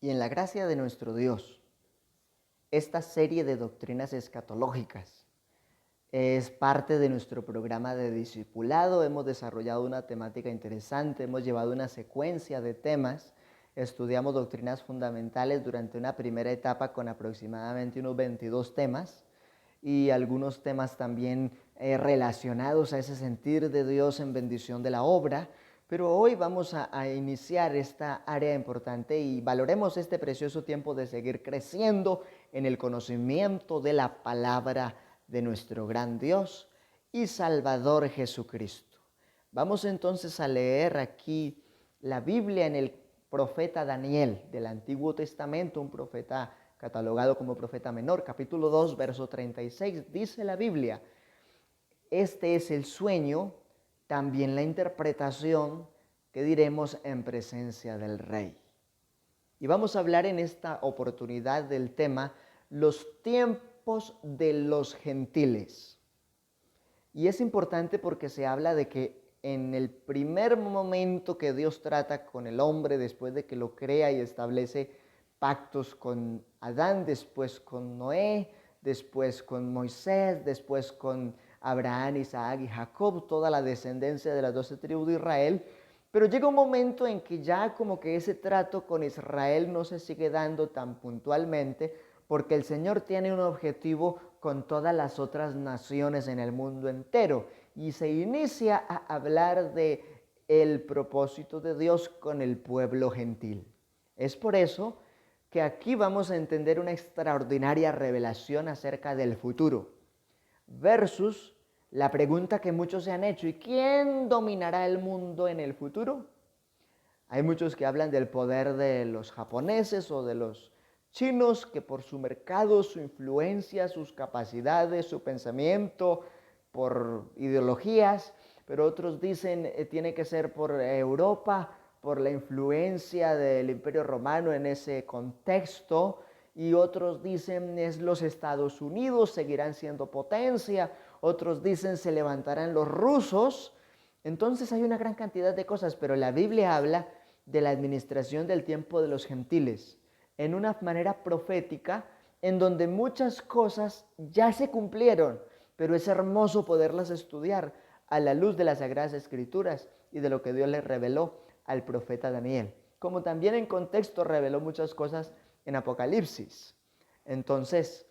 Y en la gracia de nuestro Dios, esta serie de doctrinas escatológicas es parte de nuestro programa de discipulado. Hemos desarrollado una temática interesante, hemos llevado una secuencia de temas. Estudiamos doctrinas fundamentales durante una primera etapa con aproximadamente unos 22 temas y algunos temas también relacionados a ese sentir de Dios en bendición de la obra. Pero hoy vamos a iniciar esta área importante y valoremos este precioso tiempo de seguir creciendo en el conocimiento de la palabra de nuestro gran Dios y Salvador Jesucristo. Vamos entonces a leer aquí la Biblia en el profeta Daniel del Antiguo Testamento, un profeta catalogado como profeta menor, capítulo 2, verso 36, dice la Biblia: este es el sueño, también la interpretación que diremos en presencia del Rey. Y vamos a hablar en esta oportunidad del tema los tiempos de los gentiles. Y es importante porque se habla de que en el primer momento que Dios trata con el hombre, después de que lo crea y establece pactos con Adán, después con Noé, después con Moisés, después con Abraham, Isaac y Jacob, toda la descendencia de las 12 tribus de Israel. Pero llega un momento en que ya como que ese trato con Israel no se sigue dando tan puntualmente, porque el Señor tiene un objetivo con todas las otras naciones en el mundo entero y se inicia a hablar de el propósito de Dios con el pueblo gentil. Es por eso que aquí vamos a entender una extraordinaria revelación acerca del futuro versus la pregunta que muchos se han hecho: ¿y quién dominará el mundo en el futuro? Hay muchos que hablan del poder de los japoneses o de los chinos, que por su mercado, su influencia, sus capacidades, su pensamiento, por ideologías, pero otros dicen tiene que ser por Europa, por la influencia del Imperio Romano en ese contexto, y otros dicen es los Estados Unidos, seguirán siendo potencia, otros dicen se levantarán los rusos. Entonces hay una gran cantidad de cosas, pero la Biblia habla de la administración del tiempo de los gentiles en una manera profética en donde muchas cosas ya se cumplieron, pero es hermoso poderlas estudiar a la luz de las Sagradas Escrituras y de lo que Dios le reveló al profeta Daniel, como también en contexto reveló muchas cosas en Apocalipsis. Entonces,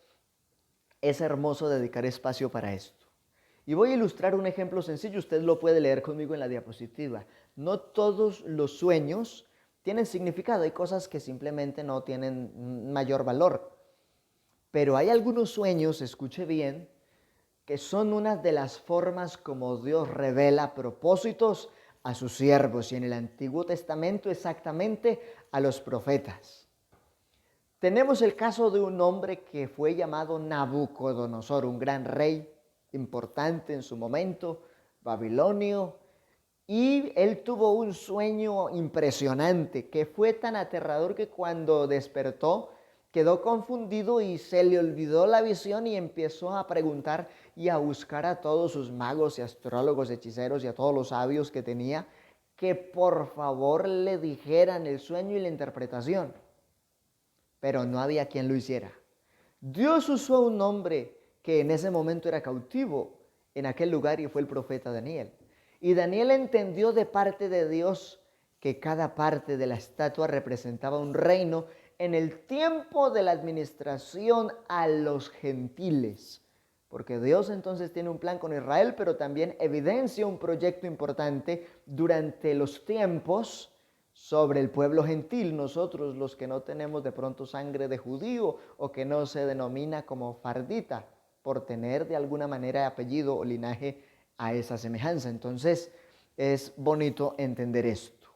es hermoso dedicar espacio para esto. Y voy a ilustrar un ejemplo sencillo, usted lo puede leer conmigo en la diapositiva. No todos los sueños tienen significado, hay cosas que simplemente no tienen mayor valor. Pero hay algunos sueños, escuche bien, que son una de las formas como Dios revela propósitos a sus siervos, y en el Antiguo Testamento exactamente a los profetas. Tenemos el caso de un hombre que fue llamado Nabucodonosor, un gran rey importante en su momento, babilonio, y él tuvo un sueño impresionante que fue tan aterrador que cuando despertó quedó confundido y se le olvidó la visión y empezó a preguntar y a buscar a todos sus magos y astrólogos, hechiceros y a todos los sabios que tenía, que por favor le dijeran el sueño y la interpretación. Pero no había quien lo hiciera. Dios usó a un hombre que en ese momento era cautivo en aquel lugar y fue el profeta Daniel. Y Daniel entendió de parte de Dios que cada parte de la estatua representaba un reino en el tiempo de la administración a los gentiles. Porque Dios entonces tiene un plan con Israel, pero también evidencia un proyecto importante durante los tiempos sobre el pueblo gentil, nosotros los que no tenemos de pronto sangre de judío o que no se denomina como fardita por tener de alguna manera apellido o linaje a esa semejanza. Entonces es bonito entender esto.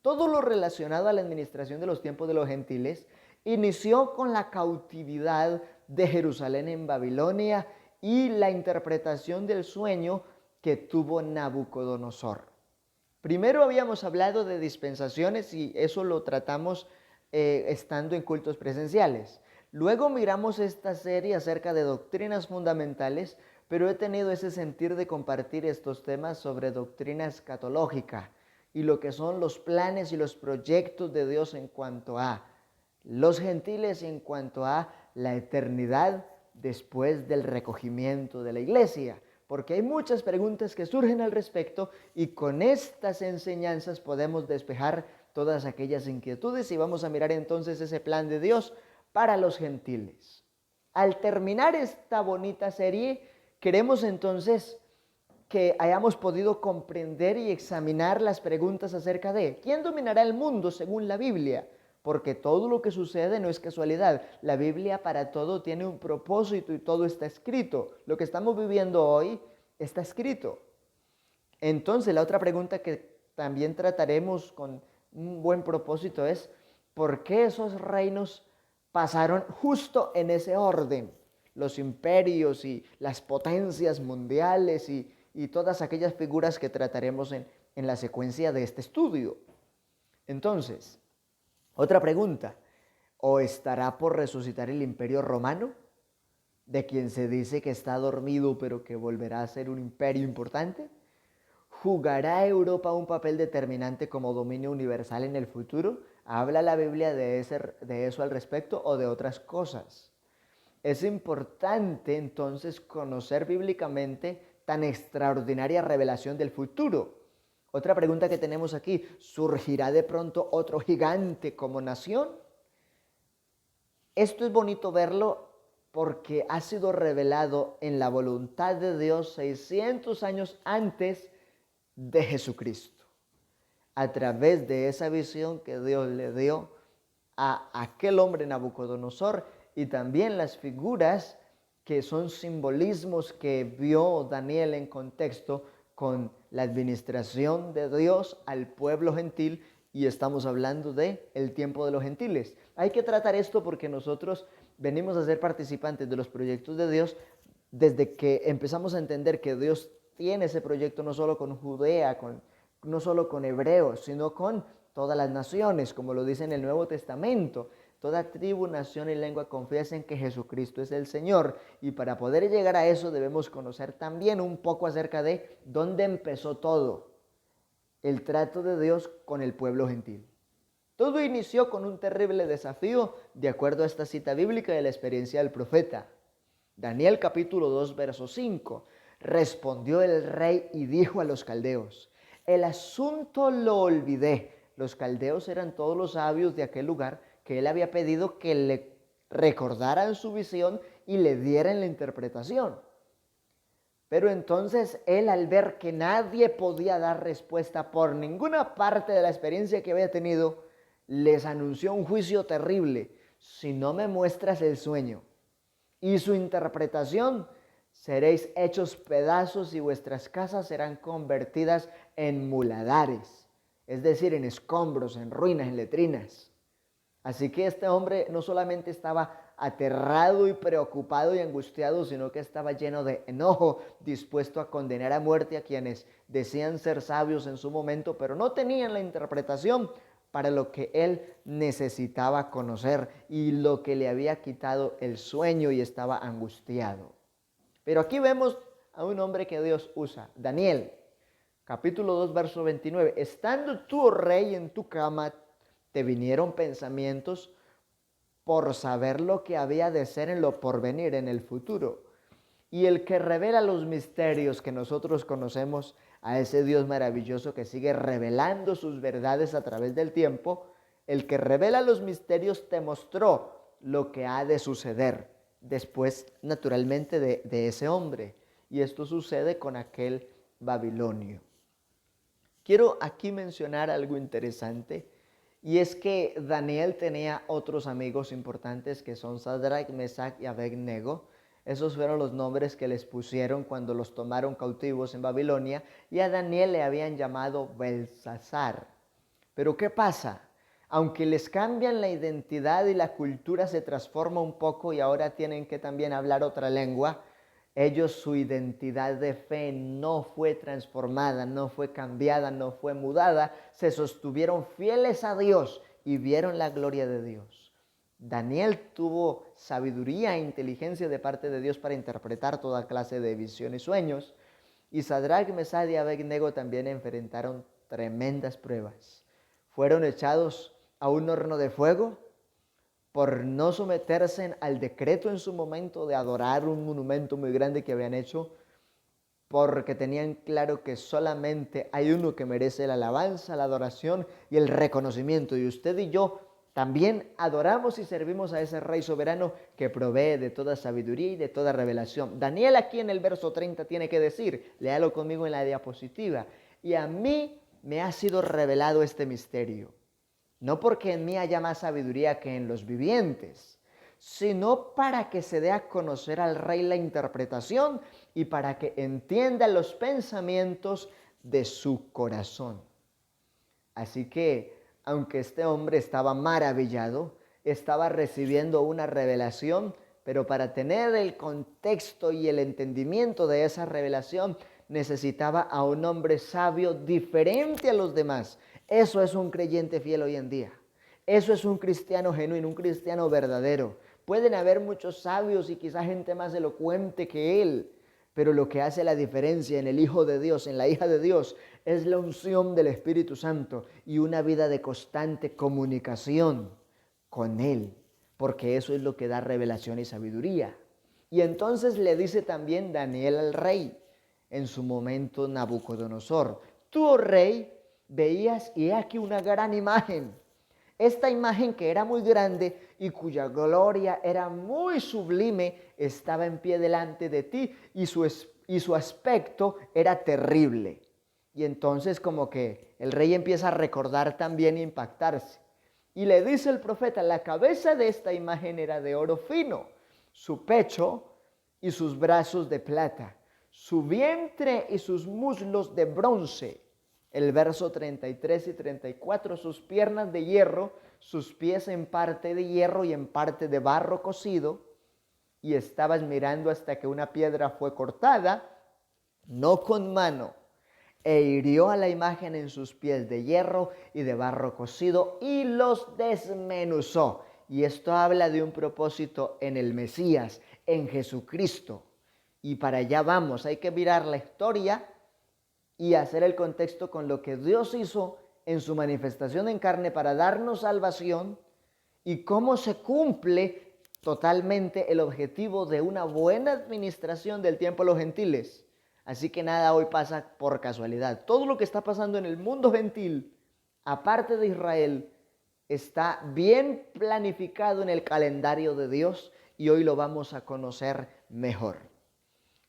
Todo lo relacionado a la administración de los tiempos de los gentiles inició con la cautividad de Jerusalén en Babilonia y la interpretación del sueño que tuvo Nabucodonosor. Primero habíamos hablado de dispensaciones y eso lo tratamos estando en cultos presenciales. Luego miramos esta serie acerca de doctrinas fundamentales, pero he tenido ese sentir de compartir estos temas sobre doctrina escatológica y lo que son los planes y los proyectos de Dios en cuanto a los gentiles en cuanto a la eternidad después del recogimiento de la iglesia, porque hay muchas preguntas que surgen al respecto y con estas enseñanzas podemos despejar todas aquellas inquietudes y vamos a mirar entonces ese plan de Dios para los gentiles. Al terminar esta bonita serie, queremos entonces que hayamos podido comprender y examinar las preguntas acerca de ¿quién dominará el mundo según la Biblia? Porque todo lo que sucede no es casualidad. La Biblia para todo tiene un propósito y todo está escrito. Lo que estamos viviendo hoy está escrito. Entonces, la otra pregunta que también trataremos con un buen propósito es ¿por qué esos reinos pasaron justo en ese orden? Los imperios y las potencias mundiales y todas aquellas figuras que trataremos en la secuencia de este estudio. Entonces, otra pregunta, ¿o estará por resucitar el imperio romano? De quien se dice que está dormido pero que volverá a ser un imperio importante. ¿Jugará Europa un papel determinante como dominio universal en el futuro? ¿Habla la Biblia de eso al respecto o de otras cosas? Es importante entonces conocer bíblicamente tan extraordinaria revelación del futuro. Otra pregunta que tenemos aquí, ¿surgirá de pronto otro gigante como nación? Esto es bonito verlo porque ha sido revelado en la voluntad de Dios 600 años antes de Jesucristo, a través de esa visión que Dios le dio a aquel hombre Nabucodonosor y también las figuras que son simbolismos que vio Daniel en contexto con la administración de Dios al pueblo gentil y estamos hablando de el tiempo de los gentiles. Hay que tratar esto porque nosotros venimos a ser participantes de los proyectos de Dios desde que empezamos a entender que Dios tiene ese proyecto no solo con Judea, no solo con hebreos, sino con todas las naciones, como lo dice en el Nuevo Testamento. Toda tribu, nación y lengua confiesen que Jesucristo es el Señor. Y para poder llegar a eso debemos conocer también un poco acerca de dónde empezó todo el trato de Dios con el pueblo gentil. Todo inició con un terrible desafío de acuerdo a esta cita bíblica de la experiencia del profeta. Daniel capítulo 2, verso 5. Respondió el rey y dijo a los caldeos, el asunto lo olvidé. Los caldeos eran todos los sabios de aquel lugar que él había pedido que le recordaran su visión y le dieran la interpretación. Pero entonces él, al ver que nadie podía dar respuesta por ninguna parte de la experiencia que había tenido, les anunció un juicio terrible. Si no me muestras el sueño y su interpretación, seréis hechos pedazos y vuestras casas serán convertidas en muladares, es decir, en escombros, en ruinas, en letrinas. Así que este hombre no solamente estaba aterrado y preocupado y angustiado, sino que estaba lleno de enojo, dispuesto a condenar a muerte a quienes decían ser sabios en su momento, pero no tenían la interpretación para lo que él necesitaba conocer y lo que le había quitado el sueño y estaba angustiado. Pero aquí vemos a un hombre que Dios usa, Daniel, capítulo 2, verso 29. Estando tú, oh rey, en tu cama, te vinieron pensamientos por saber lo que había de ser en lo porvenir, en el futuro. Y el que revela los misterios que nosotros conocemos, a ese Dios maravilloso que sigue revelando sus verdades a través del tiempo, el que revela los misterios te mostró lo que ha de suceder después, naturalmente, de ese hombre. Y esto sucede con aquel babilonio. Quiero aquí mencionar algo interesante, y es que Daniel tenía otros amigos importantes que son Sadrach, Mesach y Abed-Nego. Esos fueron los nombres que les pusieron cuando los tomaron cautivos en Babilonia, y a Daniel le habían llamado Belsasar. Pero ¿qué pasa? Aunque les cambian la identidad y la cultura se transforma un poco y ahora tienen que también hablar otra lengua, ellos, su identidad de fe no fue transformada, no fue cambiada, no fue mudada, se sostuvieron fieles a Dios y vieron la gloria de Dios. Daniel tuvo sabiduría e inteligencia de parte de Dios para interpretar toda clase de visiones y sueños, y Sadrach, Mesach y Abed-Nego también enfrentaron tremendas pruebas. Fueron echados a un horno de fuego, por no someterse al decreto en su momento de adorar un monumento muy grande que habían hecho, porque tenían claro que solamente hay uno que merece la alabanza, la adoración y el reconocimiento. Y usted y yo también adoramos y servimos a ese Rey soberano que provee de toda sabiduría y de toda revelación. Daniel aquí en el verso 30 tiene que decir, léalo conmigo en la diapositiva, y a mí me ha sido revelado este misterio, no porque en mí haya más sabiduría que en los vivientes, sino para que se dé a conocer al Rey la interpretación y para que entienda los pensamientos de su corazón. Así que, aunque este hombre estaba maravillado, estaba recibiendo una revelación, pero para tener el contexto y el entendimiento de esa revelación, necesitaba a un hombre sabio diferente a los demás. Eso es un creyente fiel hoy en día. Eso es un cristiano genuino, un cristiano verdadero. Pueden haber muchos sabios y quizás gente más elocuente que él, pero lo que hace la diferencia en el Hijo de Dios, en la hija de Dios, es la unción del Espíritu Santo y una vida de constante comunicación con Él, porque eso es lo que da revelación y sabiduría. Y entonces le dice también Daniel al rey, en su momento Nabucodonosor, tú, oh rey, veías y he aquí una gran imagen. Esta imagen que era muy grande y cuya gloria era muy sublime, estaba en pie delante de ti y su aspecto era terrible. Y entonces como que el rey empieza a recordar también e impactarse. Y le dice el profeta, la cabeza de esta imagen era de oro fino, su pecho y sus brazos de plata, su vientre y sus muslos de bronce. El verso 33 y 34, sus piernas de hierro, sus pies en parte de hierro y en parte de barro cocido, y estabas mirando hasta que una piedra fue cortada, no con mano, e hirió a la imagen en sus pies de hierro y de barro cocido y los desmenuzó. Y esto habla de un propósito en el Mesías, en Jesucristo. Y para allá vamos, hay que mirar la historia y hacer el contexto con lo que Dios hizo en su manifestación en carne para darnos salvación y cómo se cumple totalmente el objetivo de una buena administración del tiempo de los gentiles. Así que nada hoy pasa por casualidad. Todo lo que está pasando en el mundo gentil, aparte de Israel, está bien planificado en el calendario de Dios y hoy lo vamos a conocer mejor.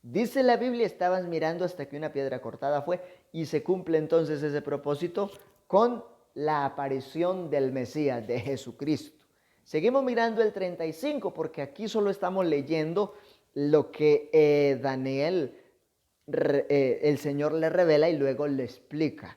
Dice la Biblia, estabas mirando hasta que una piedra cortada fue, y se cumple entonces ese propósito con la aparición del Mesías, de Jesucristo. Seguimos mirando el 35 porque aquí solo estamos leyendo lo que Daniel, el Señor le revela y luego le explica.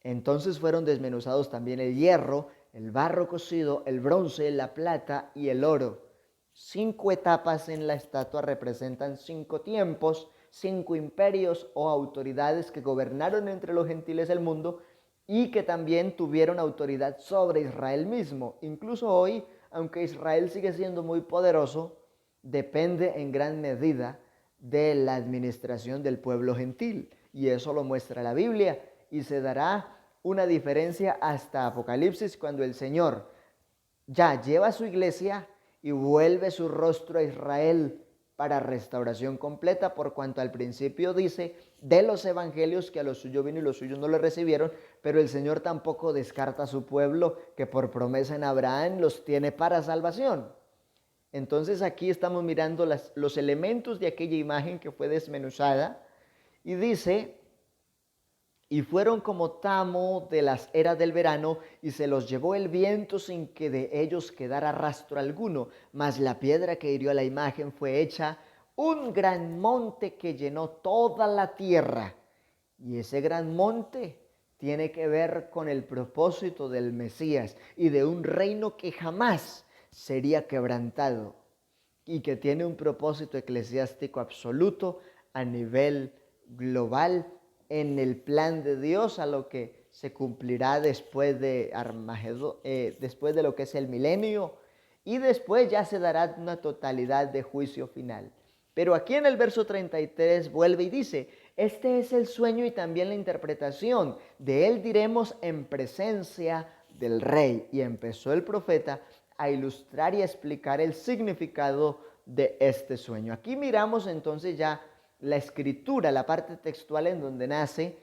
Entonces fueron desmenuzados también el hierro, el barro cocido, el bronce, la plata y el oro. 5 etapas en la estatua representan 5 tiempos, 5 imperios o autoridades que gobernaron entre los gentiles del mundo y que también tuvieron autoridad sobre Israel mismo. Incluso hoy, aunque Israel sigue siendo muy poderoso, depende en gran medida de la administración del pueblo gentil. Y eso lo muestra la Biblia y se dará una diferencia hasta Apocalipsis cuando el Señor ya lleva a su iglesia y vuelve su rostro a Israel para restauración completa, por cuanto al principio dice de los evangelios que a los suyos vino y los suyos no le recibieron, pero el Señor tampoco descarta a su pueblo que por promesa en Abraham los tiene para salvación. Entonces aquí estamos mirando los elementos de aquella imagen que fue desmenuzada y dice: y fueron como tamo de las eras del verano, y se los llevó el viento sin que de ellos quedara rastro alguno. Mas la piedra que hirió a la imagen fue hecha un gran monte que llenó toda la tierra. Y ese gran monte tiene que ver con el propósito del Mesías y de un reino que jamás sería quebrantado y que tiene un propósito eclesiástico absoluto a nivel global en el plan de Dios, a lo que se cumplirá después de Armagedón, después de lo que es el milenio, y después ya se dará una totalidad de juicio final. Pero aquí en el verso 33 vuelve y dice: este es el sueño y también la interpretación, de él diremos en presencia del rey. Y empezó el profeta a ilustrar y a explicar el significado de este sueño. Aquí miramos entonces ya la escritura, la parte textual en donde nace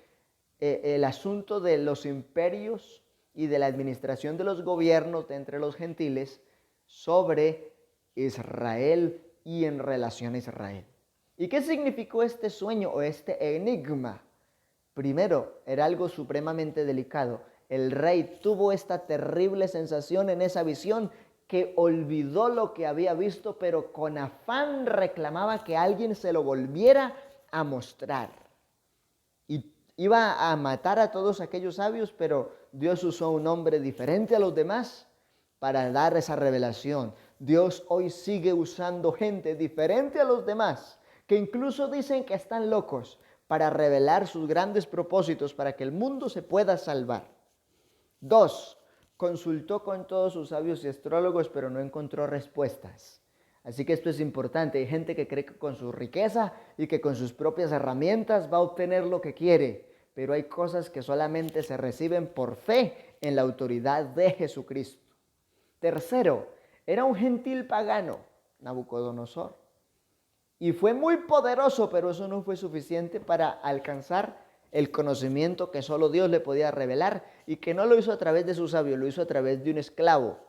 el asunto de los imperios y de la administración de los gobiernos de entre los gentiles sobre Israel y en relación a Israel. ¿Y qué significó este sueño o este enigma? Primero, era algo supremamente delicado. El rey tuvo esta terrible sensación en esa visión que olvidó lo que había visto, pero con afán reclamaba que alguien se lo volviera a mostrar. Y iba a matar a todos aquellos sabios, pero Dios usó un hombre diferente a los demás para dar esa revelación. Dios hoy sigue usando gente diferente a los demás, que incluso dicen que están locos, para revelar sus grandes propósitos para que el mundo se pueda salvar. 2. Consultó con todos sus sabios y astrólogos, pero no encontró respuestas. Así que esto es importante. Hay gente que cree que con su riqueza y que con sus propias herramientas va a obtener lo que quiere, pero hay cosas que solamente se reciben por fe en la autoridad de Jesucristo. Tercero, era un gentil pagano, Nabucodonosor. Y fue muy poderoso, pero eso no fue suficiente para alcanzar el conocimiento que solo Dios le podía revelar, y que no lo hizo a través de su sabio, lo hizo a través de un esclavo,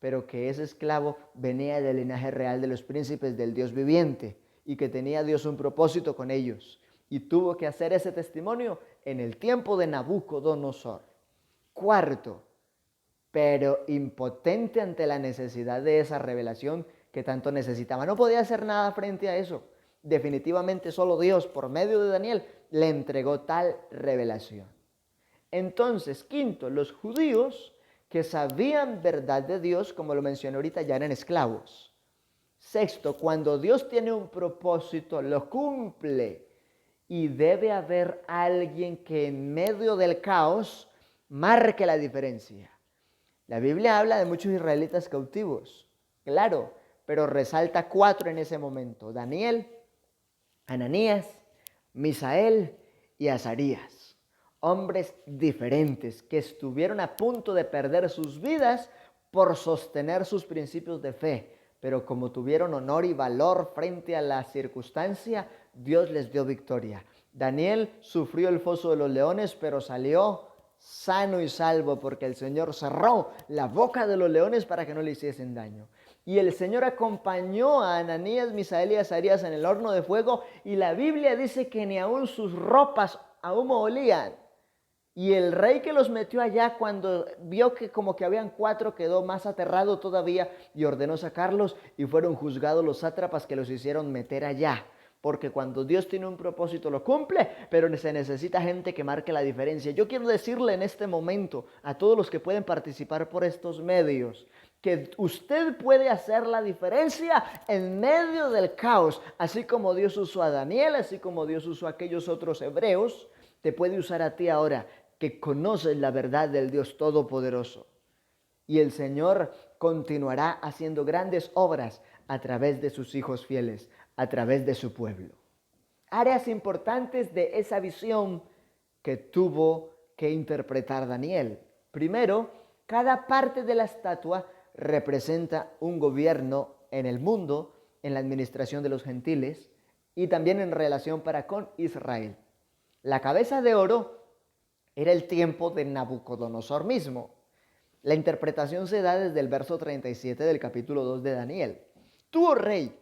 pero que ese esclavo venía del linaje real de los príncipes del Dios viviente y que tenía Dios un propósito con ellos. Y tuvo que hacer ese testimonio en el tiempo de Nabucodonosor. Cuarto, pero impotente ante la necesidad de esa revelación que tanto necesitaba. No podía hacer nada frente a eso. Definitivamente solo Dios, por medio de Daniel, le entregó tal revelación. Entonces, quinto, los judíos que sabían verdad de Dios, como lo mencioné ahorita, ya eran esclavos. Sexto, cuando Dios tiene un propósito, lo cumple. Y debe haber alguien que en medio del caos marque la diferencia. La Biblia habla de muchos israelitas cautivos, claro, pero resalta 4 en ese momento: Daniel, Ananías, Misael y Azarías. Hombres diferentes que estuvieron a punto de perder sus vidas por sostener sus principios de fe, pero como tuvieron honor y valor frente a la circunstancia, Dios les dio victoria. Daniel sufrió el foso de los leones, pero salió sano y salvo porque el Señor cerró la boca de los leones para que no le hiciesen daño. Y el Señor acompañó a Ananías, Misael y Azarías en el horno de fuego, y la Biblia dice que ni aun sus ropas a humo olían. Y el rey que los metió allá, cuando vio que como que habían 4, quedó más aterrado todavía y ordenó sacarlos, y fueron juzgados los sátrapas que los hicieron meter allá. Porque cuando Dios tiene un propósito lo cumple, pero se necesita gente que marque la diferencia. Yo quiero decirle en este momento a todos los que pueden participar por estos medios, que usted puede hacer la diferencia en medio del caos. Así como Dios usó a Daniel, así como Dios usó a aquellos otros hebreos, te puede usar a ti ahora, que conoces la verdad del Dios Todopoderoso. Y el Señor continuará haciendo grandes obras a través de sus hijos fieles, a través de su pueblo. Áreas importantes de esa visión que tuvo que interpretar Daniel. Primero, cada parte de la estatua representa un gobierno en el mundo, en la administración de los gentiles y también en relación para con Israel. La cabeza de oro era el tiempo de Nabucodonosor mismo. La interpretación se da desde el verso 37 del capítulo 2 de Daniel. Tú, oh rey,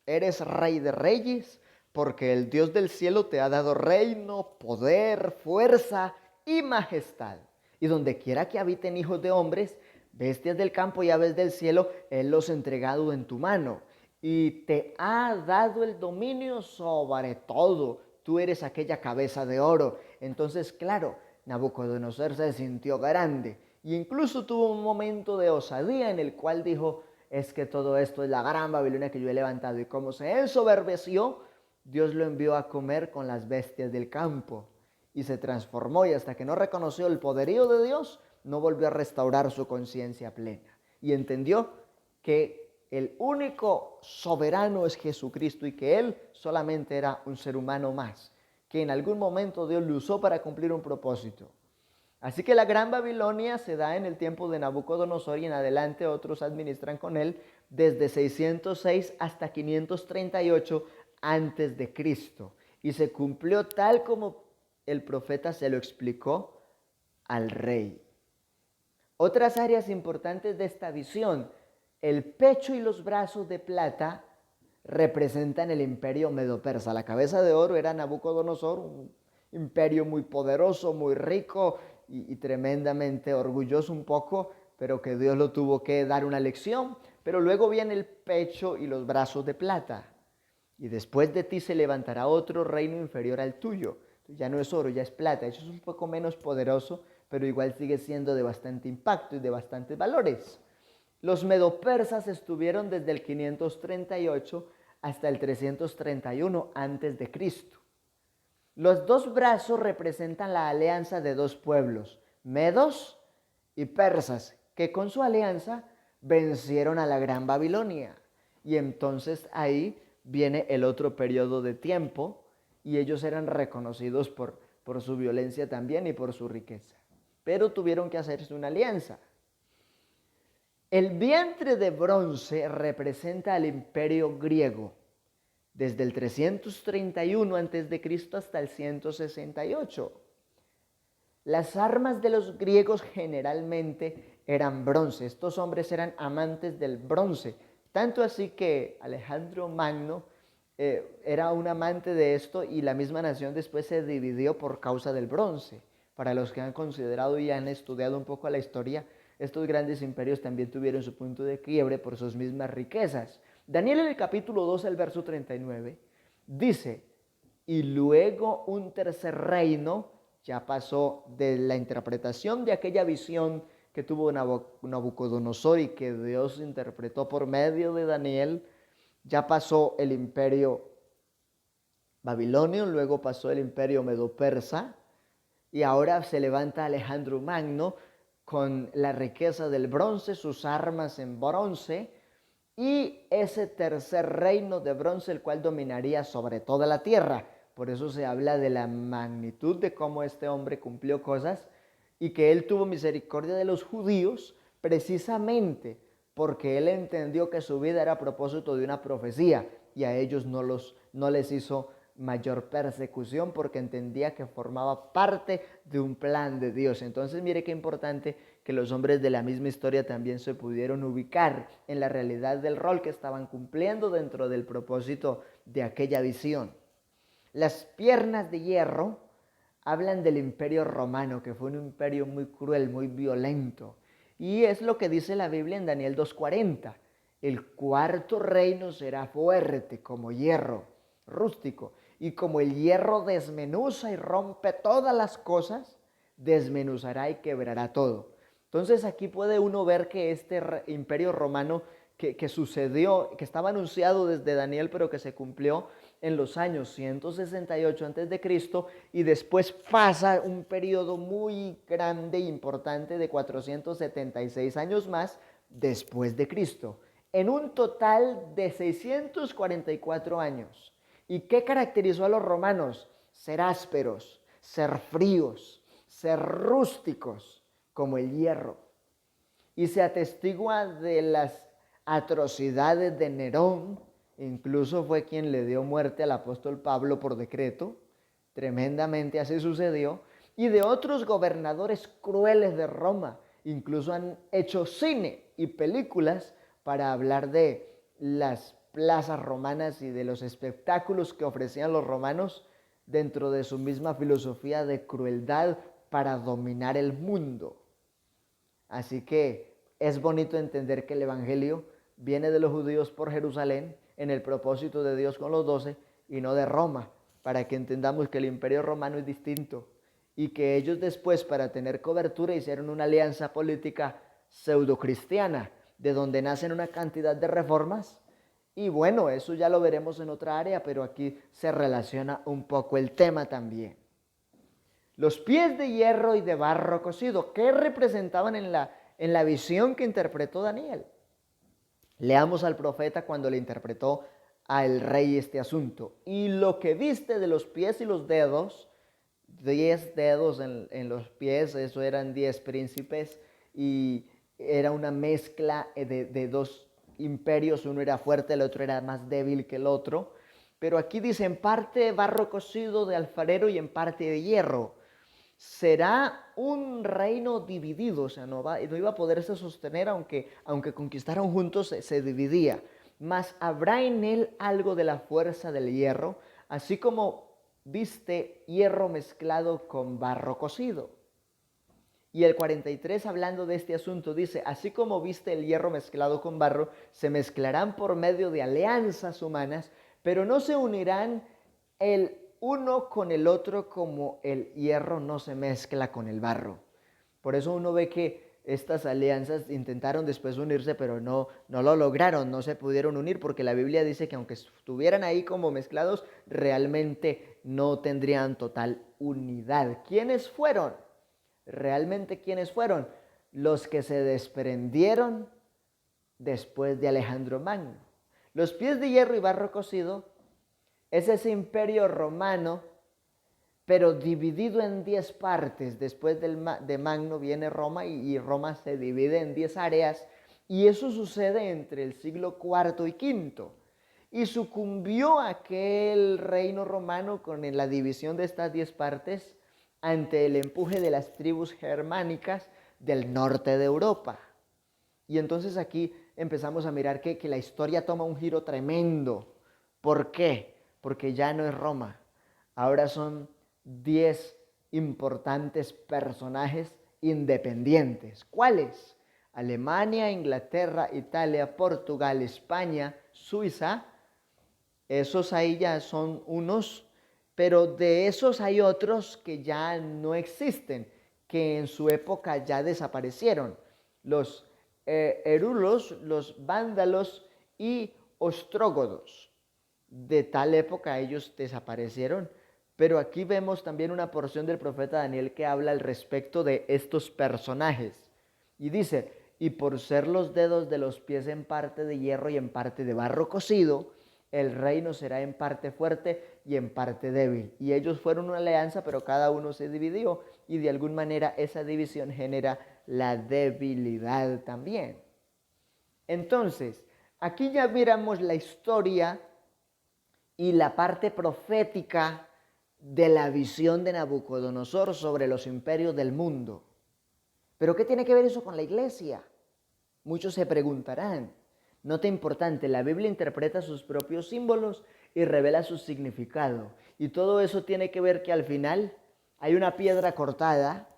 eres rey de reyes, porque el Dios del cielo te ha dado reino, poder, fuerza y majestad. Y donde quiera que habiten hijos de hombres, bestias del campo y aves del cielo, Él los ha entregado en tu mano. Y te ha dado el dominio sobre todo. Tú eres aquella cabeza de oro. Entonces, claro, Nabucodonosor se sintió grande. Y incluso tuvo un momento de osadía en el cual dijo: es que todo esto es la gran Babilonia que yo he levantado. Y como se ensoberbeció, Dios lo envió a comer con las bestias del campo. Y se transformó, y hasta que no reconoció el poderío de Dios, no volvió a restaurar su conciencia plena. Y entendió que el único soberano es Jesucristo y que Él solamente era un ser humano más, que en algún momento Dios lo usó para cumplir un propósito. Así que la Gran Babilonia se da en el tiempo de Nabucodonosor y en adelante otros administran con él desde 606 hasta 538 antes de Cristo. Y se cumplió tal como el profeta se lo explicó al rey. Otras áreas importantes de esta visión: el pecho y los brazos de plata representan el imperio medo-persa. La cabeza de oro era Nabucodonosor, un imperio muy poderoso, muy rico y tremendamente orgulloso un poco, pero que Dios lo tuvo que dar una lección. Pero luego viene el pecho y los brazos de plata. Y después de ti se levantará otro reino inferior al tuyo. Ya no es oro, ya es plata. Eso es un poco menos poderoso, pero igual sigue siendo de bastante impacto y de bastantes valores. Los medopersas estuvieron desde el 538 hasta el 331 antes de Cristo. Los dos brazos representan la alianza de dos pueblos, medos y persas, que con su alianza vencieron a la Gran Babilonia. Y entonces ahí viene el otro periodo de tiempo y ellos eran reconocidos por su violencia también y por su riqueza. Pero tuvieron que hacerse una alianza. El vientre de bronce representa al imperio griego, desde el 331 a.C. hasta el 168. Las armas de los griegos generalmente eran bronce. Estos hombres eran amantes del bronce, tanto así que Alejandro Magno era un amante de esto y la misma nación después se dividió por causa del bronce. Para los que han considerado y han estudiado un poco la historia, estos grandes imperios también tuvieron su punto de quiebre por sus mismas riquezas. Daniel en el capítulo 2, el verso 39, dice: y luego un tercer reino, ya pasó de la interpretación de aquella visión que tuvo Nabucodonosor y que Dios interpretó por medio de Daniel, ya pasó el imperio babilonio, luego pasó el imperio medo-persa, y ahora se levanta Alejandro Magno con la riqueza del bronce, sus armas en bronce, y ese tercer reino de bronce, el cual dominaría sobre toda la tierra. Por eso se habla de la magnitud de cómo este hombre cumplió cosas y que él tuvo misericordia de los judíos precisamente porque él entendió que su vida era a propósito de una profecía y a ellos no les hizo mayor persecución porque entendía que formaba parte de un plan de Dios. Entonces mire qué importante que los hombres de la misma historia también se pudieron ubicar en la realidad del rol que estaban cumpliendo dentro del propósito de aquella visión. Las piernas de hierro hablan del imperio romano, que fue un imperio muy cruel, muy violento. Y es lo que dice la Biblia en Daniel 2:40. El cuarto reino será fuerte como hierro rústico. Y como el hierro desmenuza y rompe todas las cosas, desmenuzará y quebrará todo. Entonces aquí puede uno ver que este imperio romano que sucedió, que estaba anunciado desde Daniel, pero que se cumplió en los años 168 a.C. y después pasa un periodo muy grande e importante de 476 años más después de Cristo, en un total de 644 años. ¿Y qué caracterizó a los romanos? Ser ásperos, ser fríos, ser rústicos como el hierro. Y se atestigua de las atrocidades de Nerón, incluso fue quien le dio muerte al apóstol Pablo por decreto, tremendamente así sucedió, y de otros gobernadores crueles de Roma, incluso han hecho cine y películas para hablar de las plazas romanas y de los espectáculos que ofrecían los romanos dentro de su misma filosofía de crueldad para dominar el mundo. Así que es bonito entender que el Evangelio viene de los judíos por Jerusalén en el propósito de Dios con los 12 y no de Roma, para que entendamos que el imperio romano es distinto y que ellos después, para tener cobertura, hicieron una alianza política pseudo-cristiana, de donde nacen una cantidad de reformas. Y bueno, eso ya lo veremos en otra área, pero aquí se relaciona un poco el tema también. Los pies de hierro y de barro cocido, ¿qué representaban en la visión que interpretó Daniel? Leamos al profeta cuando le interpretó al rey este asunto. Y lo que viste de los pies y los dedos, 10 dedos en los pies, eso eran 10 príncipes, y era una mezcla de dos imperios, uno era fuerte, el otro era más débil que el otro. Pero aquí dice, en parte barro cocido de alfarero y en parte de hierro. Será un reino dividido, o sea, no iba a poderse sostener, aunque conquistaron juntos, se dividía. Mas habrá en él algo de la fuerza del hierro, así como viste hierro mezclado con barro cocido. Y el 43, hablando de este asunto, dice, así como viste el hierro mezclado con barro, se mezclarán por medio de alianzas humanas, pero no se unirán el uno con el otro como el hierro no se mezcla con el barro. Por eso uno ve que estas alianzas intentaron después unirse, pero no lo lograron, no se pudieron unir, porque la Biblia dice que aunque estuvieran ahí como mezclados, realmente no tendrían total unidad. ¿Quiénes fueron? Realmente, ¿quiénes fueron? Los que se desprendieron después de Alejandro Magno. Los pies de hierro y barro cocido es ese imperio romano, pero dividido en 10 partes. Después de Magno viene Roma, y Roma se divide en 10 áreas, y eso sucede entre el siglo IV y V. Y sucumbió aquel reino romano con la división de estas 10 partes ante el empuje de las tribus germánicas del norte de Europa. Y entonces aquí empezamos a mirar que la historia toma un giro tremendo. ¿Por qué? Porque ya no es Roma. Ahora son 10 importantes personajes independientes. ¿Cuáles? Alemania, Inglaterra, Italia, Portugal, España, Suiza. Esos ahí ya son unos, pero de esos hay otros que ya no existen, que en su época ya desaparecieron. Los erulos, los vándalos y ostrógodos. De tal época ellos desaparecieron. Pero aquí vemos también una porción del profeta Daniel que habla al respecto de estos personajes. Y dice, y por ser los dedos de los pies en parte de hierro y en parte de barro cocido, el reino será en parte fuerte y en parte débil. Y ellos fueron una alianza, pero cada uno se dividió, y de alguna manera esa división genera la debilidad también. Entonces, aquí ya miramos la historia y la parte profética de la visión de Nabucodonosor sobre los imperios del mundo. ¿Pero qué tiene que ver eso con la iglesia? Muchos se preguntarán. Nota importante, la Biblia interpreta sus propios símbolos y revela su significado. Y todo eso tiene que ver que al final hay una piedra cortada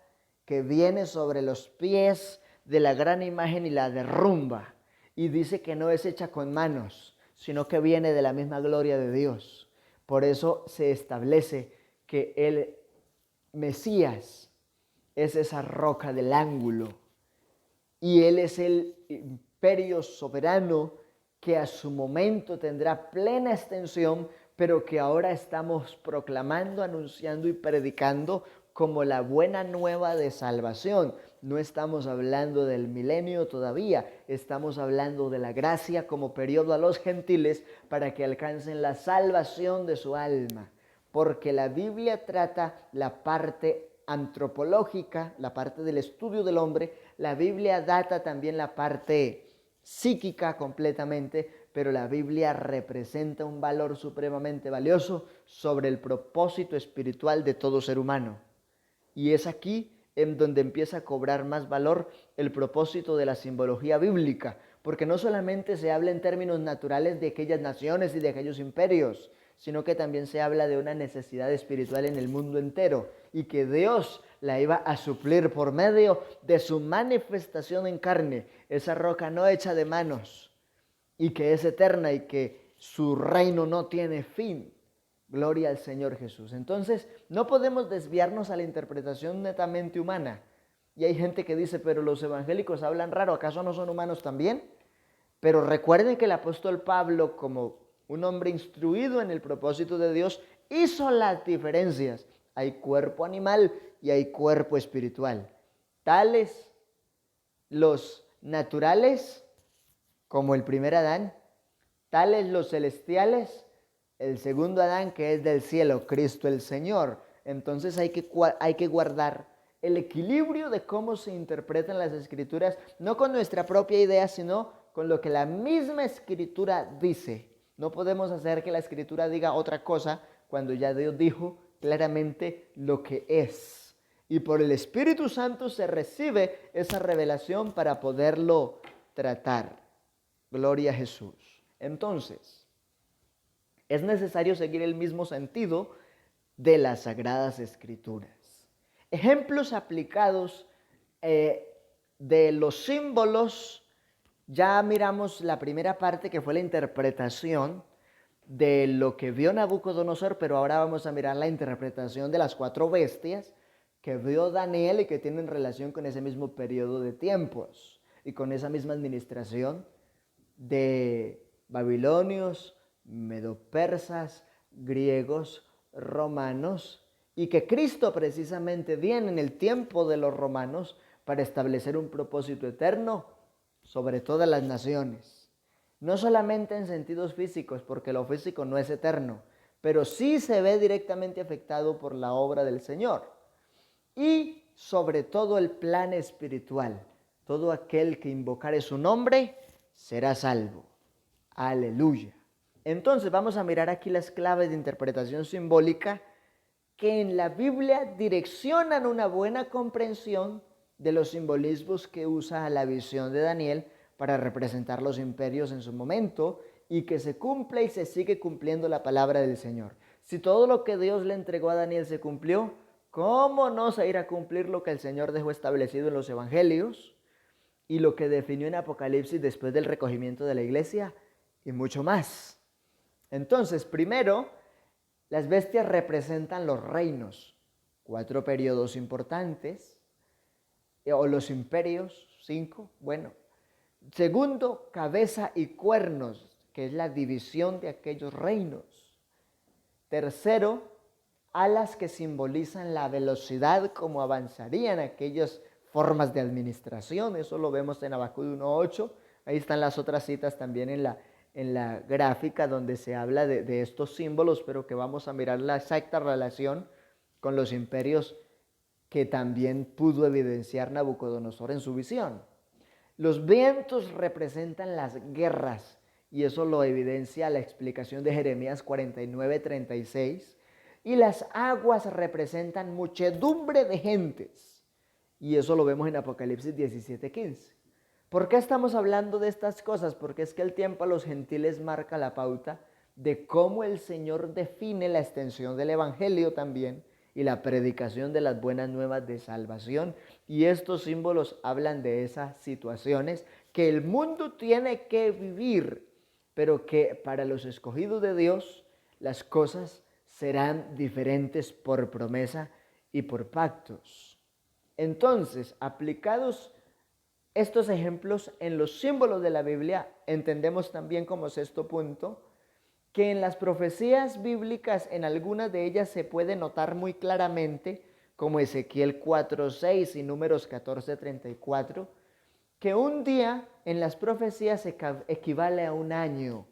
que viene sobre los pies de la gran imagen y la derrumba. Y dice que no es hecha con manos, sino que viene de la misma gloria de Dios. Por eso se establece que el Mesías es esa roca del ángulo. Y Él es el imperio soberano que a su momento tendrá plena extensión, pero que ahora estamos proclamando, anunciando y predicando como la buena nueva de salvación. No estamos hablando del milenio todavía, estamos hablando de la gracia como periodo a los gentiles para que alcancen la salvación de su alma. Porque la Biblia trata la parte antropológica, la parte del estudio del hombre. La Biblia data también la parte psíquica completamente, pero la Biblia representa un valor supremamente valioso sobre el propósito espiritual de todo ser humano. Y es aquí en donde empieza a cobrar más valor el propósito de la simbología bíblica, porque no solamente se habla en términos naturales de aquellas naciones y de aquellos imperios, sino que también se habla de una necesidad espiritual en el mundo entero, y que Dios la iba a suplir por medio de su manifestación en carne, esa roca no hecha de manos, y que es eterna y que su reino no tiene fin. Gloria al Señor Jesús. Entonces, no podemos desviarnos a la interpretación netamente humana. Y hay gente que dice, pero los evangélicos hablan raro, ¿acaso no son humanos también? Pero recuerden que el apóstol Pablo, como un hombre instruido en el propósito de Dios, hizo las diferencias. Hay cuerpo animal y hay cuerpo espiritual. Tales los naturales, como el primer Adán, tales los celestiales, el segundo Adán, que es del cielo, Cristo el Señor. Entonces hay que guardar el equilibrio de cómo se interpretan las escrituras, no con nuestra propia idea, sino con lo que la misma escritura dice. No podemos hacer que la escritura diga otra cosa cuando ya Dios dijo claramente lo que es. Y por el Espíritu Santo se recibe esa revelación para poderlo tratar. Gloria a Jesús. Entonces, es necesario seguir el mismo sentido de las Sagradas Escrituras. Ejemplos aplicados de los símbolos. Ya miramos la primera parte, que fue la interpretación de lo que vio Nabucodonosor, pero ahora vamos a mirar la interpretación de las 4 bestias que vio Daniel y que tienen relación con ese mismo periodo de tiempos y con esa misma administración de babilonios, medopersas, griegos, romanos, y que Cristo precisamente viene en el tiempo de los romanos para establecer un propósito eterno sobre todas las naciones. No solamente en sentidos físicos, porque lo físico no es eterno, pero sí se ve directamente afectado por la obra del Señor. Y sobre todo el plan espiritual. Todo aquel que invocare su nombre será salvo. Aleluya. Entonces vamos a mirar aquí las claves de interpretación simbólica que en la Biblia direccionan una buena comprensión de los simbolismos que usa la visión de Daniel para representar los imperios en su momento, y que se cumple y se sigue cumpliendo la palabra del Señor. Si todo lo que Dios le entregó a Daniel se cumplió, ¿cómo no se irá a cumplir lo que el Señor dejó establecido en los evangelios y lo que definió en Apocalipsis después del recogimiento de la iglesia y mucho más? Entonces, primero, las bestias representan los reinos, 4 periodos importantes, o los imperios, 5, bueno. Segundo, cabeza y cuernos, que es la división de aquellos reinos. Tercero, alas, que simbolizan la velocidad como avanzarían aquellas formas de administración. Eso lo vemos en Habacuc 1:8. Ahí están las otras citas también en la gráfica donde se habla de estos símbolos, pero que vamos a mirar la exacta relación con los imperios que también pudo evidenciar Nabucodonosor en su visión. Los vientos representan las guerras, y eso lo evidencia la explicación de Jeremías 49:36. Y las aguas representan muchedumbre de gentes, y eso lo vemos en Apocalipsis 17:15. ¿Por qué estamos hablando de estas cosas? Porque es que el tiempo a los gentiles marca la pauta de cómo el Señor define la extensión del Evangelio también y la predicación de las buenas nuevas de salvación. Y estos símbolos hablan de esas situaciones que el mundo tiene que vivir, pero que para los escogidos de Dios las cosas serán diferentes por promesa y por pactos. Entonces, aplicados estos ejemplos en los símbolos de la Biblia, entendemos también como sexto punto que en las profecías bíblicas, en algunas de ellas se puede notar muy claramente, como Ezequiel 4:6 y Números 14:34, que un día en las profecías equivale a un año.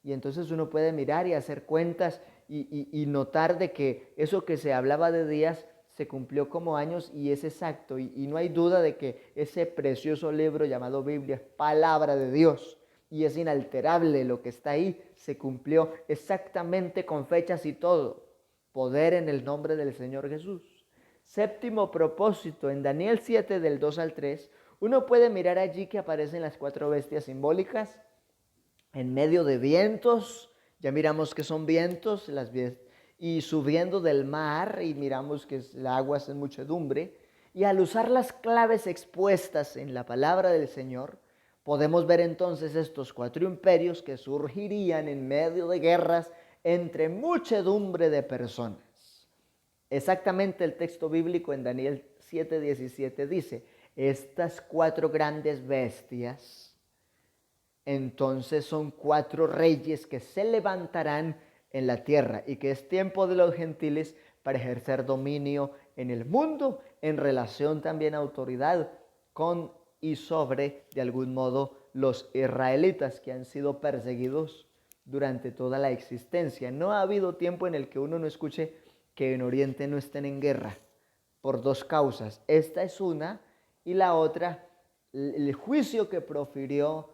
Y entonces uno puede mirar y hacer cuentas y notar de que eso que se hablaba de días se cumplió como años, y es exacto. Y no hay duda de que ese precioso libro llamado Biblia es palabra de Dios y es inalterable. Lo que está ahí se cumplió exactamente con fechas y todo. Poder en el nombre del Señor Jesús. Séptimo propósito, en Daniel 7 del 2 al 3, uno puede mirar allí que aparecen las 4 bestias simbólicas en medio de vientos. Ya miramos que son vientos, y subiendo del mar, y miramos que el agua es en muchedumbre. Y al usar las claves expuestas en la palabra del Señor, podemos ver entonces estos 4 imperios que surgirían en medio de guerras entre muchedumbre de personas. Exactamente el texto bíblico en Daniel 7:17 dice: estas 4 grandes bestias entonces son 4 reyes que se levantarán en la tierra, y que es tiempo de los gentiles para ejercer dominio en el mundo, en relación también a autoridad con y sobre, de algún modo, los israelitas, que han sido perseguidos durante toda la existencia. No ha habido tiempo en el que uno no escuche que en Oriente no estén en guerra por dos causas. Esta es una, y la otra, el juicio que profirió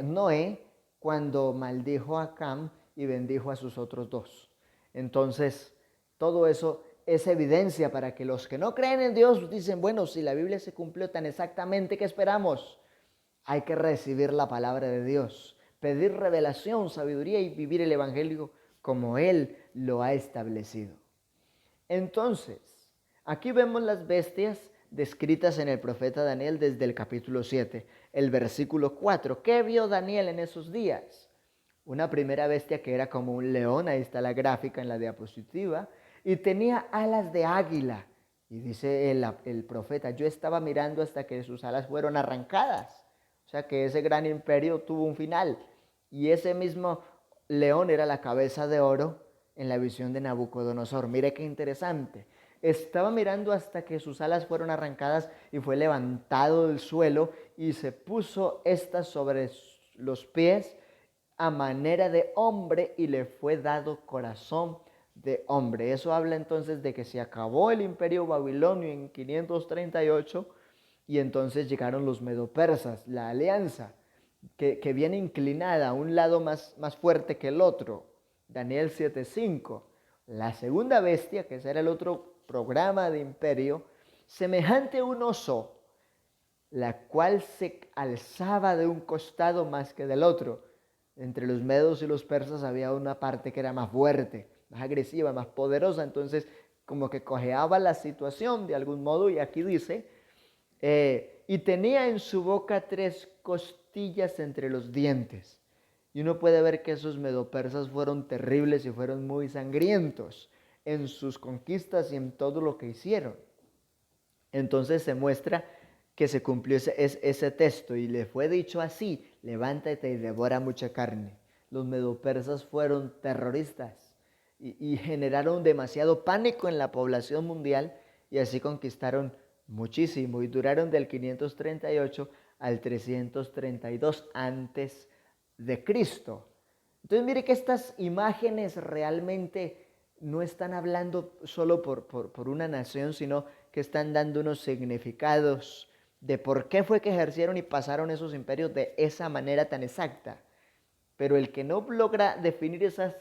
Noé cuando maldijo a Cam y bendijo a sus otros dos. Entonces, todo eso es evidencia para que los que no creen en Dios dicen, bueno, si la Biblia se cumplió tan exactamente, ¿qué esperamos? Hay que recibir la palabra de Dios, pedir revelación, sabiduría y vivir el Evangelio como Él lo ha establecido. Entonces, aquí vemos las bestias descritas en el profeta Daniel desde el capítulo 7, el versículo 4. ¿Qué vio Daniel en esos días? Una primera bestia que era como un león, ahí está la gráfica en la diapositiva, y tenía alas de águila. Y dice el profeta, yo estaba mirando hasta que sus alas fueron arrancadas. O sea que ese gran imperio tuvo un final. Y ese mismo león era la cabeza de oro en la visión de Nabucodonosor. Mire qué interesante. Estaba mirando hasta que sus alas fueron arrancadas y fue levantado del suelo y se puso estas sobre los pies a manera de hombre y le fue dado corazón de hombre. Eso habla entonces de que se acabó el imperio babilonio en 538 y entonces llegaron los medopersas, la alianza que viene inclinada a un lado más fuerte que el otro. Daniel 7:5. La segunda bestia, que será el otro programa de imperio, semejante a un oso, la cual se alzaba de un costado más que del otro. Entre los medos y los persas había una parte que era más fuerte, más agresiva, más poderosa, entonces como que cojeaba la situación de algún modo, y aquí dice, y tenía en su boca 3 costillas entre los dientes. Y uno puede ver que esos medopersas fueron terribles y fueron muy sangrientos en sus conquistas y en todo lo que hicieron. Entonces se muestra que se cumplió ese texto y le fue dicho así, levántate y devora mucha carne. Los medopersas fueron terroristas y generaron demasiado pánico en la población mundial y así conquistaron muchísimo y duraron del 538 al 332 antes de Cristo. Entonces mire que estas imágenes realmente no están hablando solo por una nación, sino que están dando unos significados de por qué fue que ejercieron y pasaron esos imperios de esa manera tan exacta. Pero el que no logra definir esas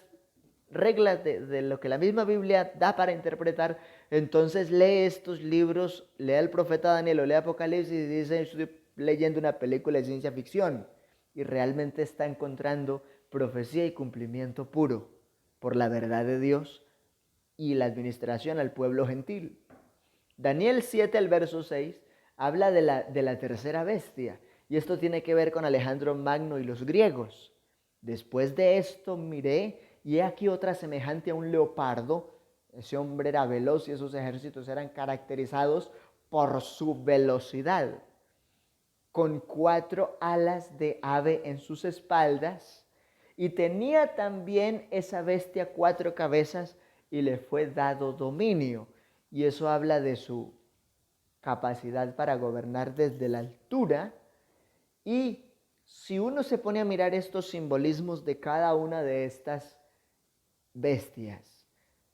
reglas de lo que la misma Biblia da para interpretar, entonces lee estos libros, lea el profeta Daniel o lea Apocalipsis y dice, estoy leyendo una película de ciencia ficción, y realmente está encontrando profecía y cumplimiento puro por la verdad de Dios y la administración al pueblo gentil. Daniel 7, el verso 6, habla de la tercera bestia, y esto tiene que ver con Alejandro Magno y los griegos. Después de esto miré, y he aquí otra semejante a un leopardo. Ese hombre era veloz y esos ejércitos eran caracterizados por su velocidad, con 4 alas de ave en sus espaldas, y tenía también esa bestia 4 cabezas y le fue dado dominio. Y eso habla de su capacidad para gobernar desde la altura. Y si uno se pone a mirar estos simbolismos de cada una de estas bestias,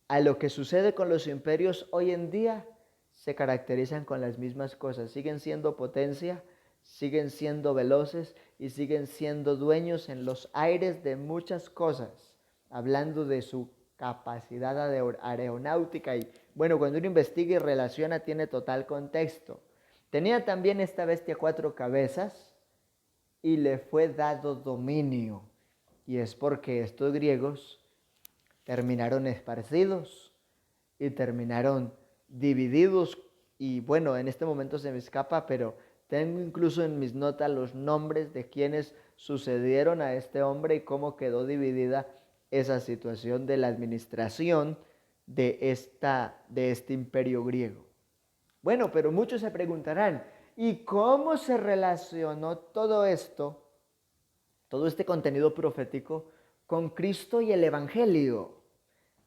a lo que sucede con los imperios hoy en día, se caracterizan con las mismas cosas. Siguen siendo potencia, siguen siendo veloces y siguen siendo dueños en los aires de muchas cosas, hablando de su capacidad aeronáutica. Y bueno, cuando uno investiga y relaciona, tiene total contexto. Tenía también esta bestia 4 cabezas y le fue dado dominio. Y es porque estos griegos terminaron esparcidos y terminaron divididos. Y bueno, en este momento se me escapa, pero tengo incluso en mis notas los nombres de quienes sucedieron a este hombre y cómo quedó dividida esa situación de la administración de este imperio griego. Bueno, pero muchos se preguntarán, ¿y cómo se relacionó todo esto, todo este contenido profético, con Cristo y el Evangelio?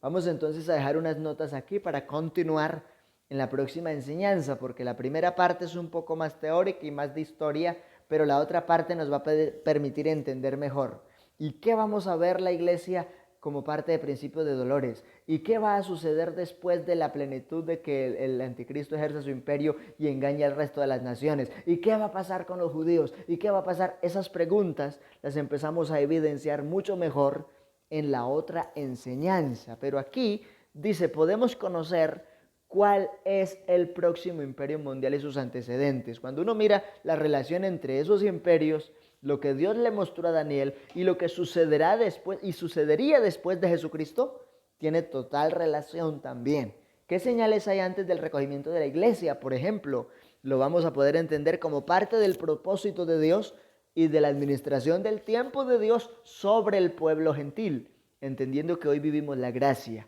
Vamos entonces a dejar unas notas aquí para continuar en la próxima enseñanza, porque la primera parte es un poco más teórica y más de historia, pero la otra parte nos va a permitir entender mejor. ¿Y qué vamos a ver la iglesia como parte de principio de dolores. ¿Y qué va a suceder después de la plenitud de que el anticristo ejerza su imperio y engaña al resto de las naciones? ¿Y qué va a pasar con los judíos? ¿Y qué va a pasar? Esas preguntas las empezamos a evidenciar mucho mejor en la otra enseñanza. Pero aquí dice, podemos conocer cuál es el próximo imperio mundial y sus antecedentes. Cuando uno mira la relación entre esos imperios, lo que Dios le mostró a Daniel y lo que sucederá después y sucedería después de Jesucristo, tiene total relación también. ¿Qué señales hay antes del recogimiento de la iglesia? Por ejemplo, lo vamos a poder entender como parte del propósito de Dios y de la administración del tiempo de Dios sobre el pueblo gentil, entendiendo que hoy vivimos la gracia.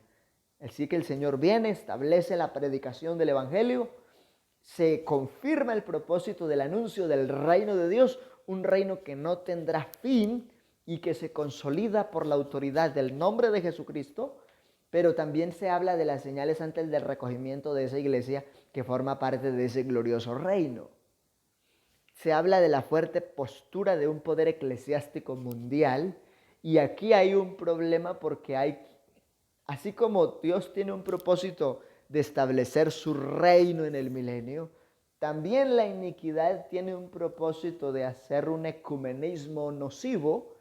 Así que el Señor viene, establece la predicación del Evangelio, se confirma el propósito del anuncio del reino de Dios, un reino que no tendrá fin y que se consolida por la autoridad del nombre de Jesucristo, pero también se habla de las señales antes del recogimiento de esa iglesia que forma parte de ese glorioso reino. Se habla de la fuerte postura de un poder eclesiástico mundial y aquí hay un problema porque así como Dios tiene un propósito de establecer su reino en el milenio, también la iniquidad tiene un propósito de hacer un ecumenismo nocivo,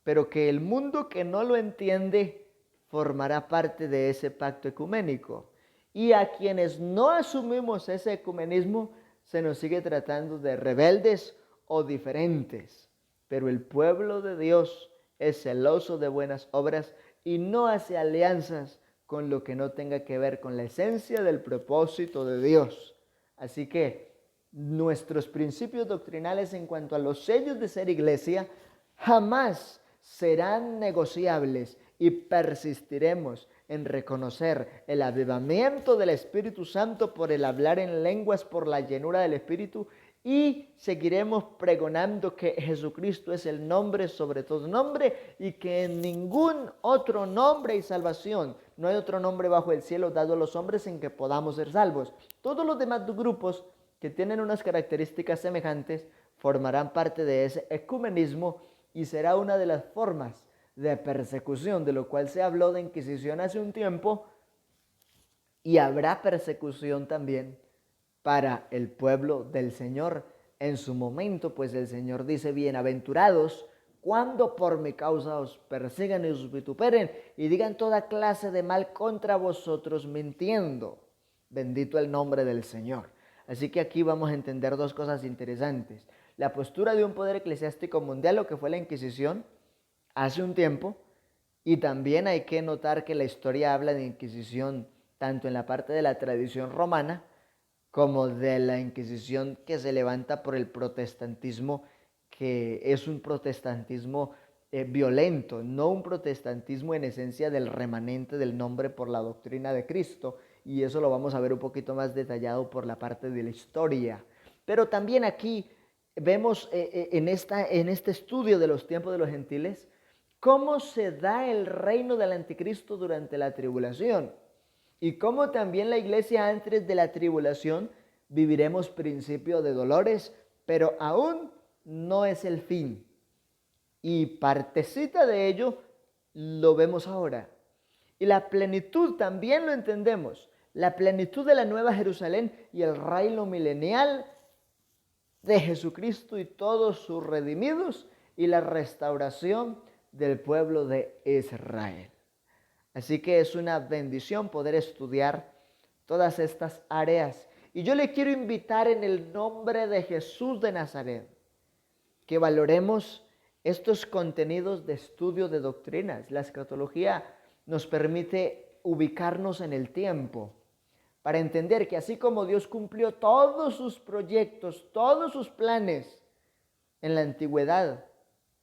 pero que el mundo que no lo entiende formará parte de ese pacto ecuménico. Y a quienes no asumimos ese ecumenismo, se nos sigue tratando de rebeldes o diferentes. Pero el pueblo de Dios es celoso de buenas obras y no hace alianzas con lo que no tenga que ver con la esencia del propósito de Dios. Así que nuestros principios doctrinales en cuanto a los sellos de ser iglesia jamás serán negociables y persistiremos en reconocer el avivamiento del Espíritu Santo por el hablar en lenguas, por la llenura del Espíritu, y seguiremos pregonando que Jesucristo es el nombre sobre todo nombre y que en ningún otro nombre hay salvación. No hay otro nombre bajo el cielo dado a los hombres en que podamos ser salvos. Todos los demás grupos que tienen unas características semejantes formarán parte de ese ecumenismo y será una de las formas de persecución, de lo cual se habló de Inquisición hace un tiempo, y habrá persecución también para el pueblo del Señor en su momento, pues el Señor dice, bienaventurados cuando por mi causa os persigan y os vituperen y digan toda clase de mal contra vosotros mintiendo. Bendito el nombre del Señor. Así que aquí vamos a entender dos cosas interesantes. La postura de un poder eclesiástico mundial, lo que fue la Inquisición hace un tiempo, y también hay que notar que la historia habla de Inquisición tanto en la parte de la tradición romana como de la Inquisición que se levanta por el protestantismo, que es un protestantismo violento, no un protestantismo en esencia del remanente del nombre por la doctrina de Cristo, y eso lo vamos a ver un poquito más detallado por la parte de la historia. Pero también aquí vemos en este estudio de los tiempos de los gentiles, cómo se da el reino del anticristo durante la tribulación y cómo también la iglesia antes de la tribulación viviremos principio de dolores, pero aún no es el fin. Y partecita de ello lo vemos ahora. Y la plenitud también lo entendemos. La plenitud de la Nueva Jerusalén y el reino milenial de Jesucristo y todos sus redimidos y la restauración del pueblo de Israel. Así que es una bendición poder estudiar todas estas áreas. Y yo le quiero invitar en el nombre de Jesús de Nazaret que valoremos estos contenidos de estudio de doctrinas. La escatología nos permite ubicarnos en el tiempo para entender que así como Dios cumplió todos sus proyectos, todos sus planes en la antigüedad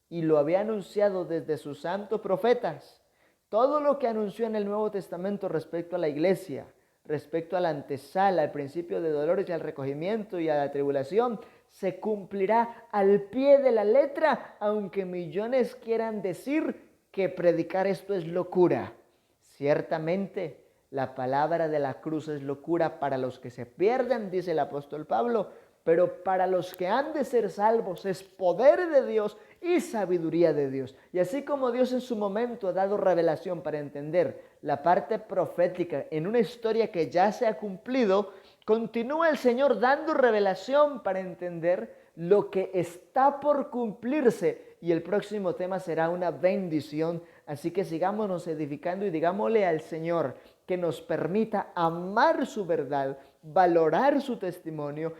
y lo había anunciado desde sus santos profetas, todo lo que anunció en el Nuevo Testamento respecto a la iglesia, respecto a la antesala, al principio de dolores y al recogimiento y a la tribulación, se cumplirá al pie de la letra, aunque millones quieran decir que predicar esto es locura. Ciertamente, la palabra de la cruz es locura para los que se pierden, dice el apóstol Pablo, pero para los que han de ser salvos es poder de Dios y sabiduría de Dios. Y así como Dios en su momento ha dado revelación para entender la parte profética en una historia que ya se ha cumplido, continúa el Señor dando revelación para entender lo que está por cumplirse. Y el próximo tema será una bendición. Así que sigámonos edificando y digámosle al Señor que nos permita amar su verdad, valorar su testimonio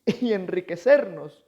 y enriquecernos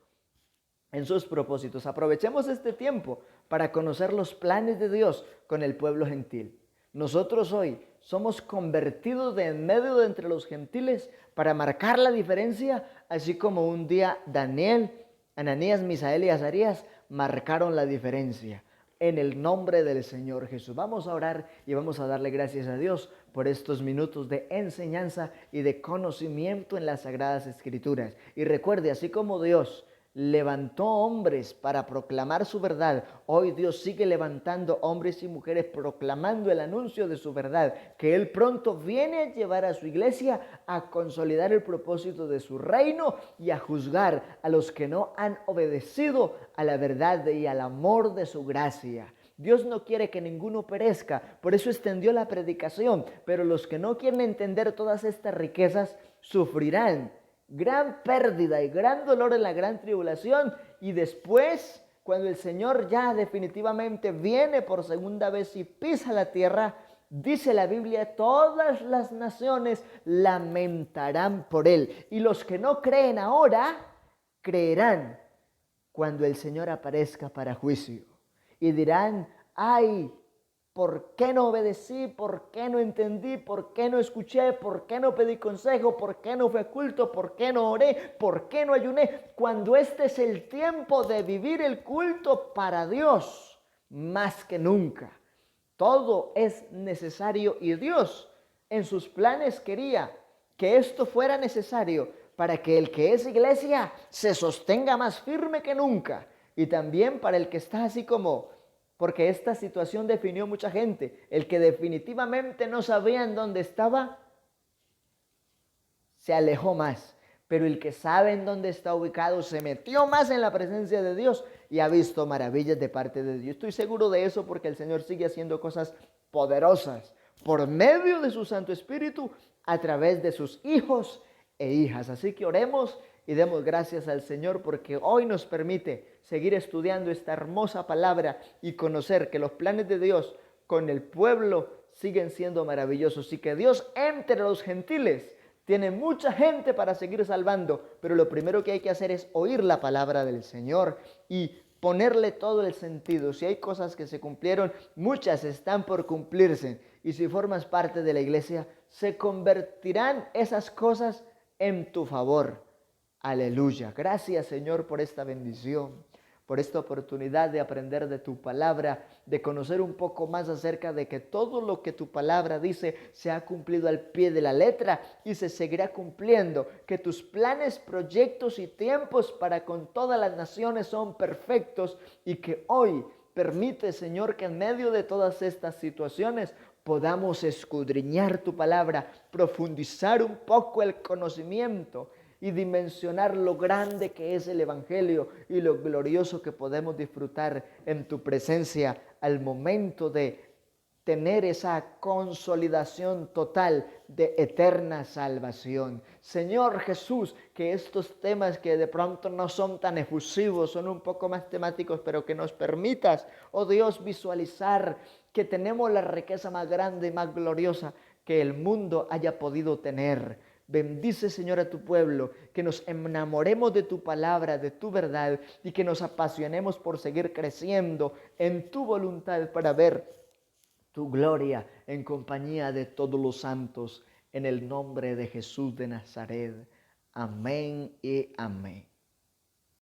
en sus propósitos. Aprovechemos este tiempo para conocer los planes de Dios con el pueblo gentil. Nosotros hoy somos convertidos de en medio de entre los gentiles para marcar la diferencia, así como un día Daniel, Ananías, Misael y Azarías marcaron la diferencia. En el nombre del Señor Jesús. Vamos a orar y vamos a darle gracias a Dios por estos minutos de enseñanza y de conocimiento en las Sagradas Escrituras. Y recuerde, así como Dios levantó hombres para proclamar su verdad, hoy Dios sigue levantando hombres y mujeres proclamando el anuncio de su verdad, que Él pronto viene a llevar a su iglesia a consolidar el propósito de su reino y a juzgar a los que no han obedecido a la verdad y al amor de su gracia. Dios no quiere que ninguno perezca, por eso extendió la predicación, pero los que no quieren entender todas estas riquezas sufrirán gran pérdida y gran dolor en la gran tribulación, y después, cuando el Señor ya definitivamente viene por segunda vez y pisa la tierra, dice la Biblia, todas las naciones lamentarán por Él, y los que no creen ahora, creerán cuando el Señor aparezca para juicio, y dirán, ay, ¿por qué no obedecí? ¿Por qué no entendí? ¿Por qué no escuché? ¿Por qué no pedí consejo? ¿Por qué no fui a culto? ¿Por qué no oré? ¿Por qué no ayuné? Cuando este es el tiempo de vivir el culto para Dios, más que nunca. Todo es necesario y Dios en sus planes quería que esto fuera necesario para que el que es iglesia se sostenga más firme que nunca, y también para el que está así como... Porque esta situación definió mucha gente. El que definitivamente no sabía en dónde estaba, se alejó más. Pero el que sabe en dónde está ubicado, se metió más en la presencia de Dios y ha visto maravillas de parte de Dios. Estoy seguro de eso porque el Señor sigue haciendo cosas poderosas por medio de su Santo Espíritu a través de sus hijos e hijas. Así que oremos y demos gracias al Señor porque hoy nos permite seguir estudiando esta hermosa palabra y conocer que los planes de Dios con el pueblo siguen siendo maravillosos y que Dios entre los gentiles tiene mucha gente para seguir salvando, pero lo primero que hay que hacer es oír la palabra del Señor y ponerle todo el sentido. Si hay cosas que se cumplieron, muchas están por cumplirse, y si formas parte de la iglesia, se convertirán esas cosas en tu favor. Aleluya. Gracias, Señor, por esta bendición, por esta oportunidad de aprender de tu palabra, de conocer un poco más acerca de que todo lo que tu palabra dice se ha cumplido al pie de la letra y se seguirá cumpliendo, que tus planes, proyectos y tiempos para con todas las naciones son perfectos, y que hoy permite, Señor, que en medio de todas estas situaciones podamos escudriñar tu palabra, profundizar un poco el conocimiento y dimensionar lo grande que es el Evangelio y lo glorioso que podemos disfrutar en tu presencia al momento de tener esa consolidación total de eterna salvación. Señor Jesús, que estos temas que de pronto no son tan efusivos, son un poco más temáticos, pero que nos permitas, oh Dios, visualizar que tenemos la riqueza más grande y más gloriosa que el mundo haya podido tener. Bendice, Señor, a tu pueblo, que nos enamoremos de tu palabra, de tu verdad, y que nos apasionemos por seguir creciendo en tu voluntad para ver tu gloria en compañía de todos los santos, en el nombre de Jesús de Nazaret. Amén y amén.